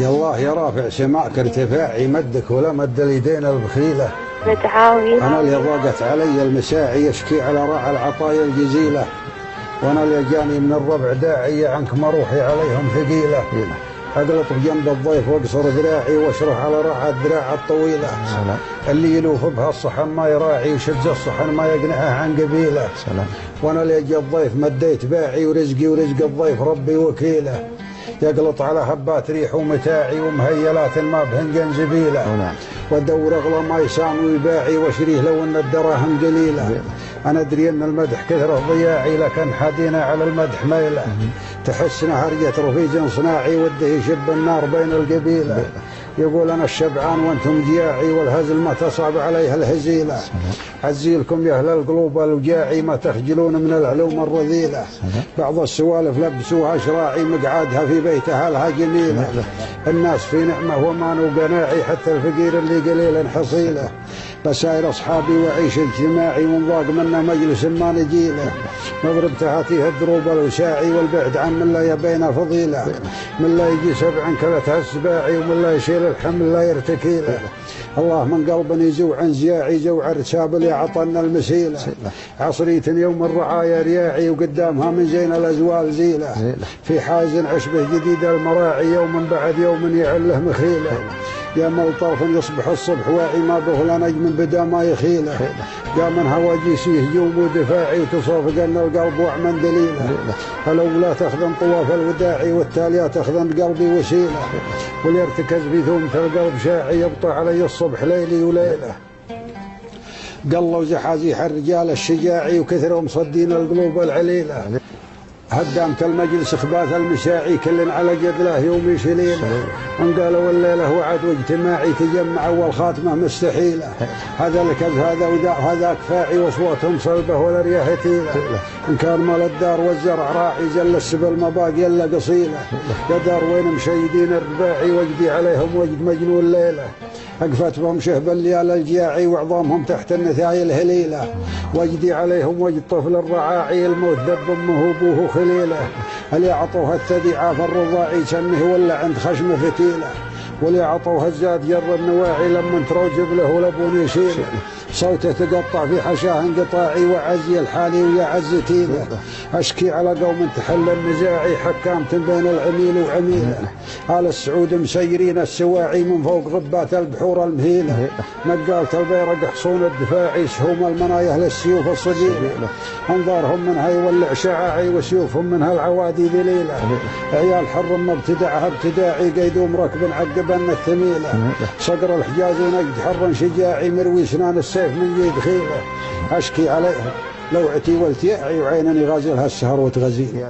يا الله يا رافع سماك ارتفاعي مدك ولا مد اليدين البخيلة. متعاون. أنا اللي ضاقت علي المساعي يشكي على راعي العطايا الجزيلة، وأنا اللي جاني من الربع داعي عنك مروحي عليهم ثقيلة. أقلط بجنب الضيف واقصر ذراعي واشرح على راعي الدراع الطويلة. اللي يلوف بها الصحن ما يراعي وشج الصحن ما يقنعه عن قبيله. وأنا اللي أجي الضيف مديت باعي ورزقي ورزق الضيف ربي وكيله. يقلط على هبات ريح ومتاعي ومهيلات ما بهن جنزبيله. وادور اغلى ما يسام ويباعي واشريه لو ان الدراهم قليله. انا ادري ان المدح كثره ضياعي لكن حدينا على المدح ميله. تحسنا هرجة رفيج صناعي وده يشب النار بين القبيله. يقول انا الشبعان وانتم جياعي والهزل ما تصعب عليها الهزيله. عزيلكم يا اهل القلوب الوجاعي ما تخجلون من العلوم الرذيله. بعض السوالف لبسوها شراعي مقعادها في بيتها لها جميله. الناس في نعمه ومان وقناعي حتى الفقير اللي قليل حصيله. بساير اصحابي وعيش اجتماعي وانضاق منا مجلس ما نجيله. نضرب تحاتيه الدروب الوساعي والبعد عن من لا يبين فضيله. من لا يجي سبعا كلتها السباعي ومن لا يشيل الحمل لا يرتكيله. الله من قلب يزوع زياعي زوع رساب اللي عطنا المسيله. عصرية يوم الرعايا رياعي وقدامها من زين الازوال زيله. في حازن عشبه جديد المراعي يوم بعد يوم يعله مخيله. يا ملطف يصبح الصبح واعي ما به لا نجم بدا ما يخيله. قام من هواجيسي هجوم ودفاعي وتصافق ان القلب وعمن دليله. الاولى تخدم طواف الوداعي والتاليه تخدم قلبي وسيله. وليرتكز في ثومة القلب شاعي يبطى علي الصبح ليلي وليله. قلوا زحازيح الرجال الشجاعي وكثروا مصدين القلوب العليله. هدامت المجلس اخباث المساعي كل على جدله يوم يشليله. ان قالوا الليله وعد واجتماعي تجمع والخاتمه مستحيله. هذا الكذب هذا وداع هذا كفاعي واصواتهم صلبه ولا رياح ثيله. ان كان مال الدار والزرع راعي زل السبل ما باقي الا قصيله. يا دار وين مشيدين الرباعي واجدي عليهم وجد مجنون ليله. أقفت بهم شهب الليال الجياعي وعظامهم تحت النثاي الهليله. واجدي عليهم وجد طفل الرعاعي الموت دب امه وابوه خليله. اللي عطوها الثدي عاف الرضاعي سمه ولا عند خشمه فتيله. واللي عطوها الزاد جر النواعي لما تروجب له لبون يشيله. صوته تقطع في حشاه انقطاعي وعزي الحالي ويا عزتيله. اشكي على قوم تحل النزاعي حكامة بين العميل وعميله. آل السعود مسيرين السواعي من فوق غبات البحور المهيله. نقالة البيرق حصون الدفاعي سهوم المنايه للسيوف الصقيله. انظارهم منها يولع شعاعي وسيوفهم منها العوادي ذليله. عيال حر ما ابتدعها ابتداعي قيدوم ركب عقبن الثميله. صقر الحجاز ونجد حر شجاعي مروي سنان السيف من يد خيله. اشكي عليها لوعتي والتياعي وعينني غازلها السهر وتغزيل.